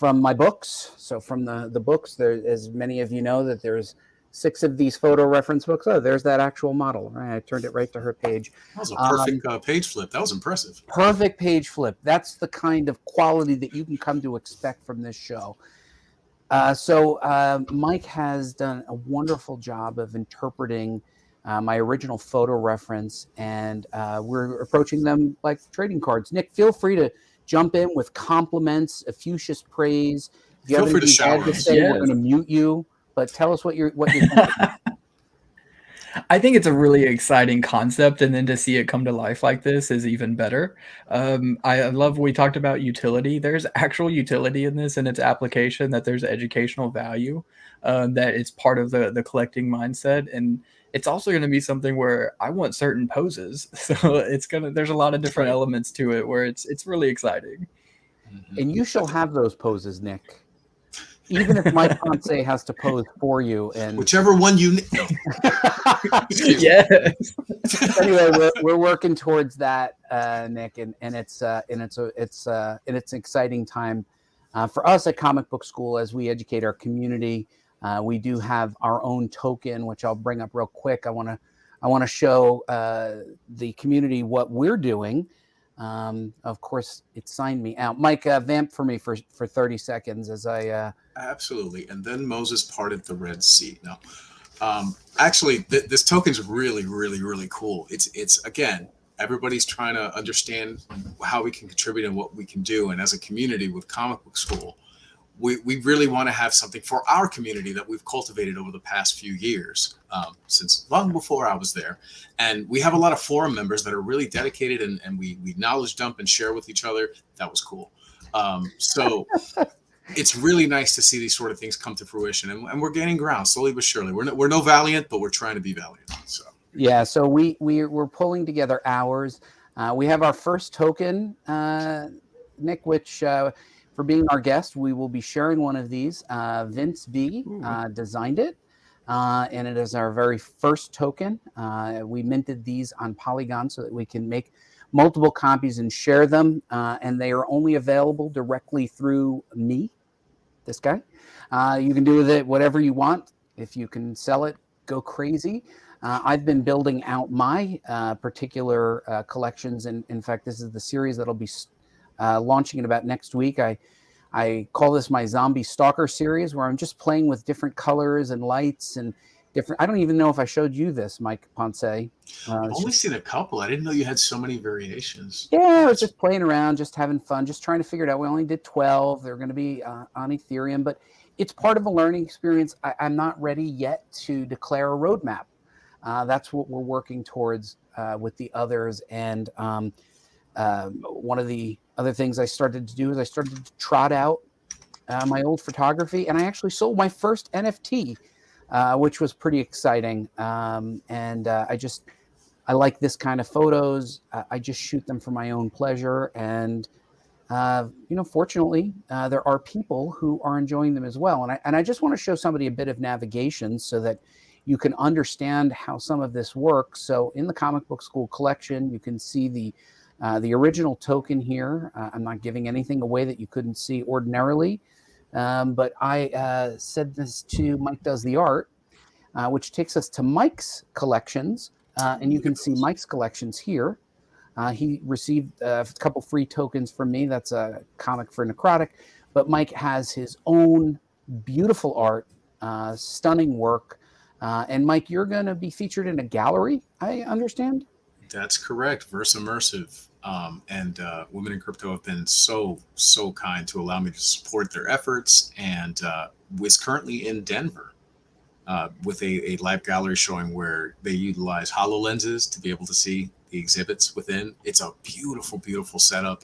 my books. So from the books, there, as many of you know, that there's 6 of these photo reference books. Oh, there's that actual model. Right, I turned it right to her page. That was a perfect page flip. That was impressive. Perfect page flip. That's the kind of quality that you can come to expect from this show. So Mike has done a wonderful job of interpreting my original photo reference, and we're approaching them like trading cards. Nic, feel free to jump in with compliments, effusive praise. If you Feel free to shower to say, we're going to mute you, but tell us what you're thinking. I think it's a really exciting concept, and then to see it come to life like this is even better. I love we talked about utility. There's actual utility in this and its application, that there's educational value, that it's part of the collecting mindset. And it's also going to be something where I want certain poses. So there's a lot of different elements to it where it's really exciting. And you shall have those poses, Nic. even if Mike Ponce has to pose for you, and whichever one you need. Yes. Anyway, we're working towards that, Nic, and it's an exciting time for us at Comic Book School as we educate our community. We do have our own token, which I'll bring up real quick. I want to show the community what we're doing. Of course, it signed me out. Mike, vamp for me for 30 seconds as I. Absolutely, and then Moses parted the Red Sea. No. Actually, this token's really, really, really cool. It's again, everybody's trying to understand how we can contribute and what we can do. And as a community with Comic Book School, we really want to have something for our community that we've cultivated over the past few years, since long before I was there. And we have a lot of forum members that are really dedicated, and we knowledge dump and share with each other. That was cool. So it's really nice to see these sort of things come to fruition, and we're gaining ground slowly but surely. We're no Valiant, but we're trying to be Valiant. So yeah, so we're pulling together ours. We have our first token, Nic, which for being our guest, we will be sharing one of these. Vince V designed it, and it is our very first token. We minted these on Polygon so that we can make multiple copies and share them, and they are only available directly through me, this guy. You can do with it whatever you want. If you can sell it, go crazy. I've been building out my particular collections, and in fact, this is the series that'll be launching in about next week. I call this my Zombie Stalker series, where I'm just playing with different colors and lights and different. I don't even know if I showed you this, Mike Ponce. I've only seen a couple. I didn't know you had so many variations. Yeah, I was just playing around, just having fun, just trying to figure it out. We only did 12. They're going to be on Ethereum, but it's part of a learning experience. I'm not ready yet to declare a roadmap. That's what we're working towards with the others. And one of the other things I started to do is I started to trot out my old photography, and I actually sold my first NFT, which was pretty exciting. I like this kind of photos. I just shoot them for my own pleasure. And, fortunately, there are people who are enjoying them as well. And I just want to show somebody a bit of navigation so that you can understand how some of this works. So in the Comic Book School collection, you can see the original token here. I'm not giving anything away that you couldn't see ordinarily. But I said this to Mike Does the Art, which takes us to Mike's collections. And you can see Mike's collections here. He received a couple free tokens from me. That's a comic for Necrotic. But Mike has his own beautiful art, stunning work. And Mike, you're going to be featured in a gallery, I understand? That's correct. Verse Immersive and Women in Crypto have been so kind to allow me to support their efforts, and was currently in Denver with a live gallery showing where they utilize HoloLenses to be able to see the exhibits within. It's a beautiful, beautiful setup.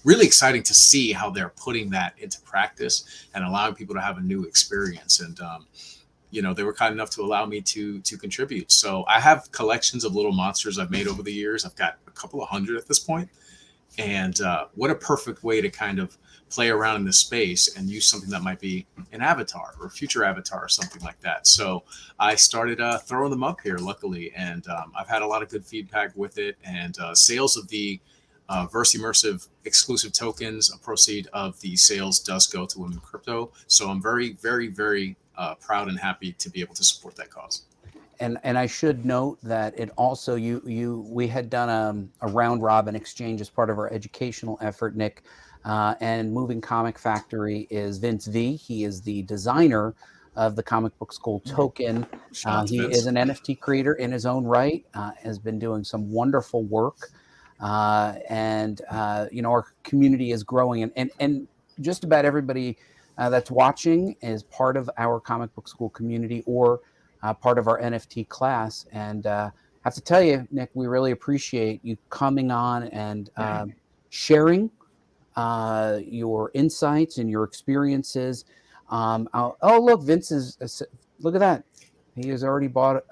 Really exciting to see how they're putting that into practice and allowing people to have a new experience. And they were kind enough to allow me to contribute. So I have collections of little monsters I've made over the years. I've got a couple of hundred at this point. And what a perfect way to kind of play around in this space and use something that might be an avatar or a future avatar or something like that. So I started throwing them up here, luckily. And I've had a lot of good feedback with it. And sales of the Verse Immersive exclusive tokens, a proceed of the sales does go to Women in Crypto. So I'm very, very, very proud and happy to be able to support that cause. And I should note that it also we had done a round robin exchange as part of our educational effort, Nic. And Moving Comic Factory is Vince V. He is the designer of the Comic Book School token. He is an NFT creator in his own right. Has been doing some wonderful work, and our community is growing, and just about everybody that's watching is part of our Comic Book School community or part of our NFT class. And I have to tell you, Nic, we really appreciate you coming on and sharing your insights and your experiences. Look, Vince look at that. He has already bought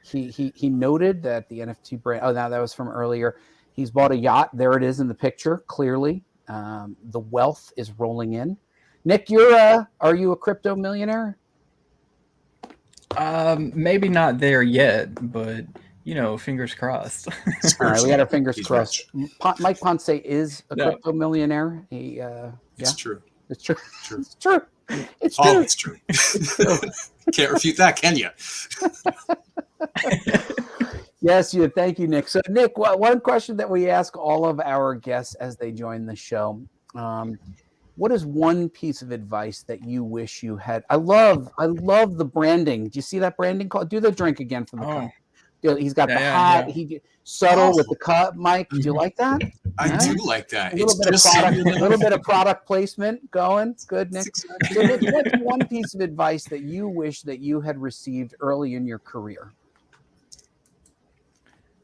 he noted that the NFT brand, now that was from earlier. He's bought a yacht. There it is in the picture, clearly. The wealth is rolling in. Nic, are you a crypto millionaire? Maybe not there yet, but fingers crossed. All right, we got our fingers crossed. Mike Ponce is a crypto millionaire. It's true. It's true. True. It's true. It's true. true. It's true. Can't refute that, can you? Yes, you. Thank you, Nic. So, Nic, one question that we ask all of our guests as they join the show: what is one piece of advice that you wish you had? I love the branding. Do you see that branding? Do the drink again for the cup. He's got the hat. Yeah. He subtle with the cup. Mike, do you like that? I do like that. A little bit of product placement going. Good, Nic. So, Nic, what's one piece of advice that you wish that you had received early in your career?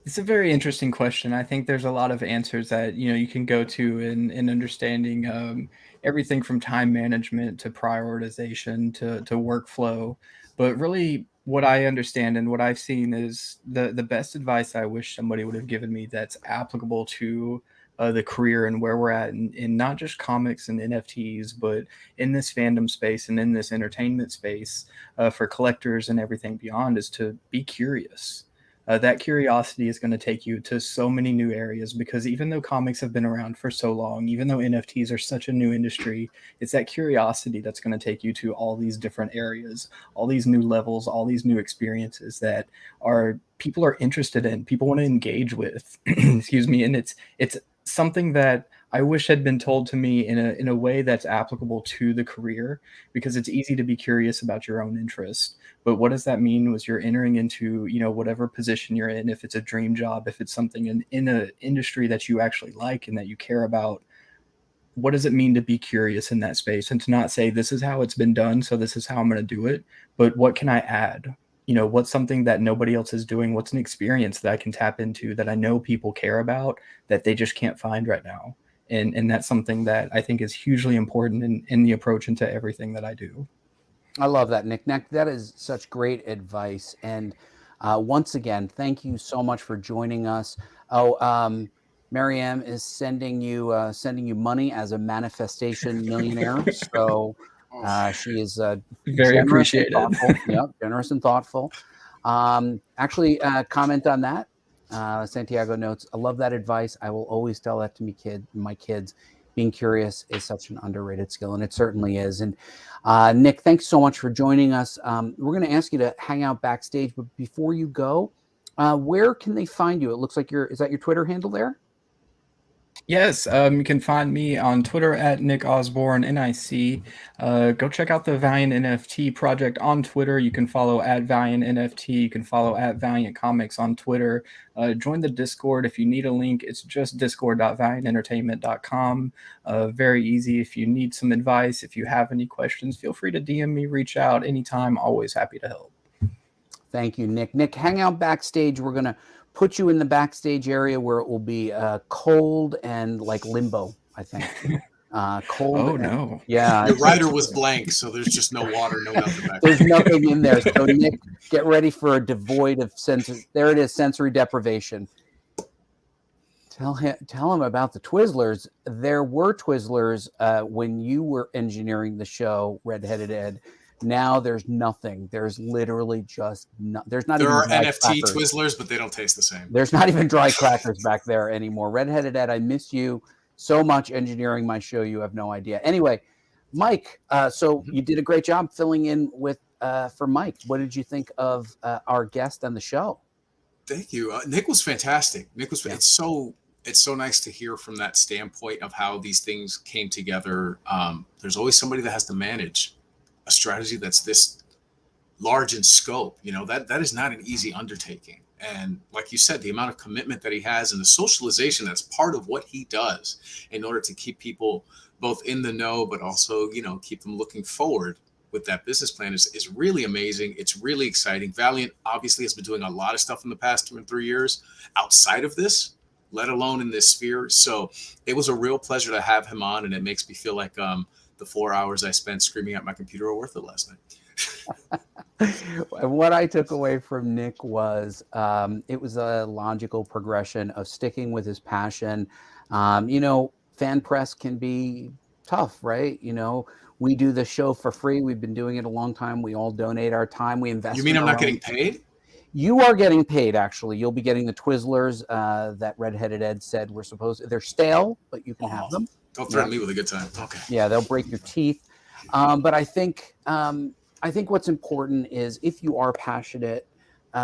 It's a very interesting question. I think there's a lot of answers that you can go to in understanding everything from time management to prioritization to workflow. But really, what I understand and what I've seen is the best advice I wish somebody would have given me that's applicable to the career and where we're at in not just comics and NFTs, but in this fandom space and in this entertainment space for collectors and everything beyond is to be curious. That curiosity is going to take you to so many new areas, because even though comics have been around for so long, even though NFTs are such a new industry, it's that curiosity that's going to take you to all these different areas, all these new levels, all these new experiences that people are interested in, people want to engage with. Excuse me. And it's something that I wish had been told to me in a way that's applicable to the career, because it's easy to be curious about your own interest. But what does that mean as you're entering into, whatever position you're in, if it's a dream job, if it's something in an industry that you actually like and that you care about, what does it mean to be curious in that space and to not say, this is how it's been done, so this is how I'm going to do it, but what can I add? What's something that nobody else is doing? What's an experience that I can tap into that I know people care about that they just can't find right now? And that's something that I think is hugely important in the approach into everything that I do. I love that, Nic. That is such great advice. And once again, thank you so much for joining us. Mariam is sending you money as a manifestation millionaire. So she is very appreciated. Yep, generous and thoughtful. Actually, comment on that. Santiago notes, I love that advice. I will always tell that to my kids. Being curious is such an underrated skill, and it certainly is. And Nic, thanks so much for joining us. We're going to ask you to hang out backstage, but before you go, where can they find you? It looks like is that your Twitter handle there? Yes, you can find me on Twitter at Nic Osborn, NIC. Go check out the Valiant NFT project on Twitter. You can follow at Valiant NFT. You can follow at Valiant Comics on Twitter. Join the Discord. If you need a link, it's just discord.valiantentertainment.com. Very easy. If you need some advice, if you have any questions, feel free to DM me, reach out anytime. Always happy to help. Thank you, Nic. Nic, hang out backstage. We're going to put you in the backstage area where it will be cold and like limbo, I think. Cold. Oh, no. Yeah. The rider was blank, so there's just no water, no nothing back there. There's nothing in there. So, Nic, get ready for a devoid of there it is, sensory deprivation. Tell him about the Twizzlers. There were Twizzlers when you were engineering the show, Redheaded Ed. Now there's nothing. There's literally just there's not. There even are NFT crackers. Twizzlers, but they don't taste the same. There's not even dry crackers back there anymore. Redheaded Ed, I miss you so much engineering my show. You have no idea. Anyway, Mike. So you did a great job filling in with for Mike. What did you think of our guest on the show? Thank you. Nic was fantastic. Nic was. Yeah. It's so nice to hear from that standpoint of how these things came together. There's always somebody that has to manage a strategy that's this large in scope. That is not an easy undertaking. And like you said, the amount of commitment that he has and the socialization that's part of what he does in order to keep people both in the know, but also, keep them looking forward with that business plan is really amazing. It's really exciting. Valiant obviously has been doing a lot of stuff in the past 2 and 3 years outside of this, let alone in this sphere. So it was a real pleasure to have him on, and it makes me feel like the 4 hours I spent screaming at my computer were worth it last night. What I took away from Nic was it was a logical progression of sticking with his passion. Fan press can be tough, right? You know, we do the show for free. We've been doing it a long time. We all donate our time. We invest. You mean in I'm our not own. getting paid? You are getting paid, actually. You'll be getting the Twizzlers that Redheaded Ed said we're supposed to. They're stale, but you can have them. Don't threaten me with a good time. Okay. Yeah, they'll break your teeth. But I think what's important is if you are passionate,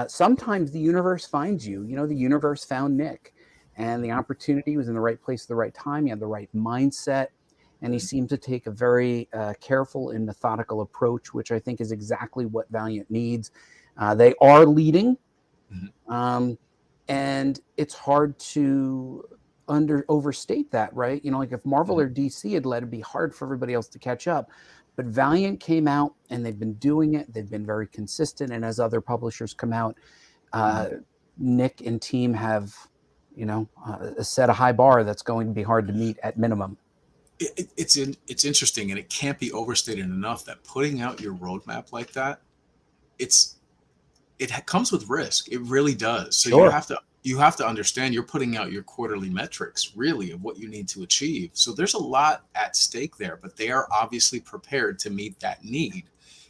sometimes the universe finds you. You know, the universe found Nic, and the opportunity was in the right place at the right time. He had the right mindset, and he seemed to take a very careful and methodical approach, which I think is exactly what Valiant needs. They are leading, and it's hard to overstate that, right? You know, like if Marvel or DC had led, it'd be hard for everybody else to catch up. But Valiant came out, and they've been doing it. They've been very consistent, and as other publishers come out, Nic and team have, you know, set a high bar that's going to be hard to meet at minimum. It's interesting, and it can't be overstated enough that putting out your roadmap like that, it comes with risk. It really does. So Sure. you have to understand you're putting out your quarterly metrics really of what you need to achieve. So there's a lot at stake there, but they are obviously prepared to meet that need.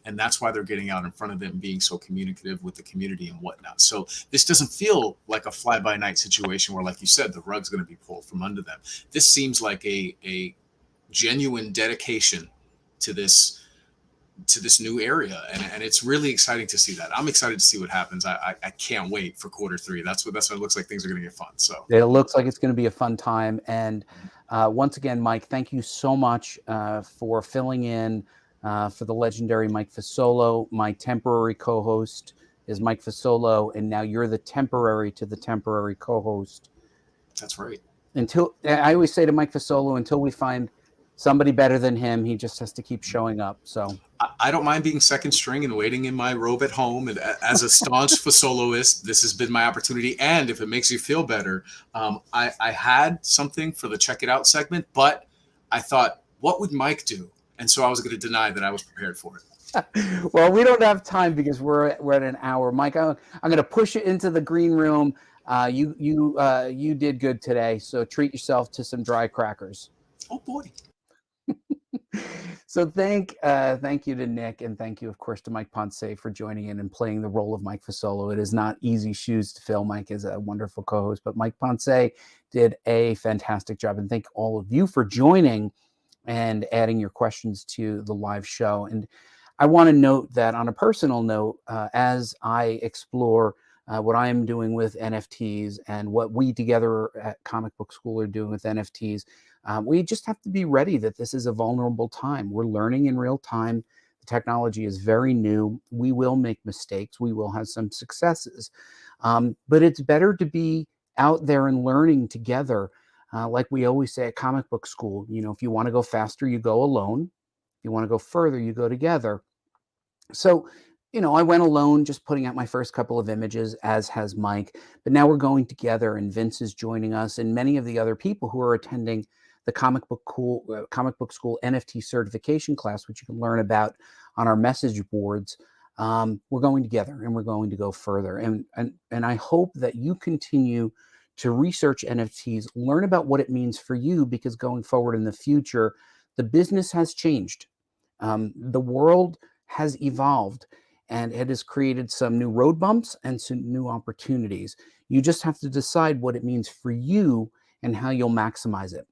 And that's why they're getting out in front of it and being so communicative with the community and whatnot. So this doesn't feel like a fly-by-night situation where, like you said, the rug's going to be pulled from under them. This seems like a genuine dedication to this new area, and it's really exciting to see that. I'm excited to see what happens. I can't wait for Q3. That's what it looks like. Things are going to get fun. So it looks like it's going to be a fun time. And once again, Mike, thank you so much for filling in for the legendary Mike Fasolo. My temporary co-host is Mike Fasolo, and now you're the temporary to the temporary co-host. That's right. Until I always say to Mike Fasolo, until we find somebody better than him, he just has to keep showing up. So I don't mind being second string and waiting in my robe at home. And as a staunch Fasoloist, this has been my opportunity. And if it makes you feel better, I had something for the Check It Out segment, but I thought, what would Mike do? And so I was going to deny that I was prepared for it. Well, we don't have time because we're at an hour. Mike, I'm going to push it into the green room. You did good today, so treat yourself to some dry crackers. Oh boy. So thank you to Nic, and thank you, of course, to Mike Ponce for joining in and playing the role of Mike Fasolo. It is not easy shoes to fill. Mike is a wonderful co-host, but Mike Ponce did a fantastic job. And thank all of you for joining and adding your questions to the live show. And I want to note that on a personal note, as I explore what I am doing with NFTs and what we together at Comic Book School are doing with NFTs, we just have to be ready that this is a vulnerable time. We're learning in real time. The technology is very new. We will make mistakes. We will have some successes. But it's better to be out there and learning together. Like we always say at Comic Book School, you know, if you want to go faster, you go alone. If you want to go further, you go together. So, you know, I went alone, just putting out my first couple of images, as has Mike. But now we're going together, and Vince is joining us, and many of the other people who are attending the Comic Book School NFT certification class, which you can learn about on our message boards. We're going together, and we're going to go further. And I hope that you continue to research NFTs, learn about what it means for you, because going forward in the future, the business has changed. The world has evolved, and it has created some new road bumps and some new opportunities. You just have to decide what it means for you and how you'll maximize it.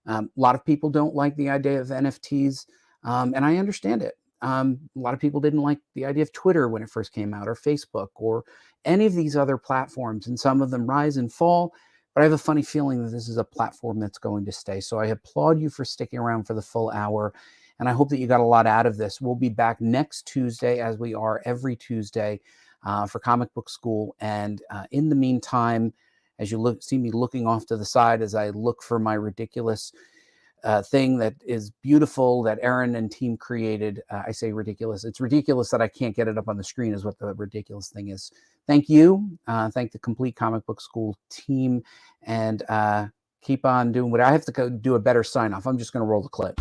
A lot of people don't like the idea of NFTs, and I understand it. A lot of people didn't like the idea of Twitter when it first came out, or Facebook, or any of these other platforms, and some of them rise and fall. But I have a funny feeling that this is a platform that's going to stay. So I applaud you for sticking around for the full hour, and I hope that you got a lot out of this. We'll be back next Tuesday, as we are every Tuesday, for Comic Book School. And in the meantime, as you see me looking off to the side as I look for my ridiculous thing that is beautiful that Aaron and team created. I say ridiculous. It's ridiculous that I can't get it up on the screen is what the ridiculous thing is. Thank you. Thank the complete Comic Book School team, and keep on doing what I have to go do a better sign off. I'm just going to roll the clip.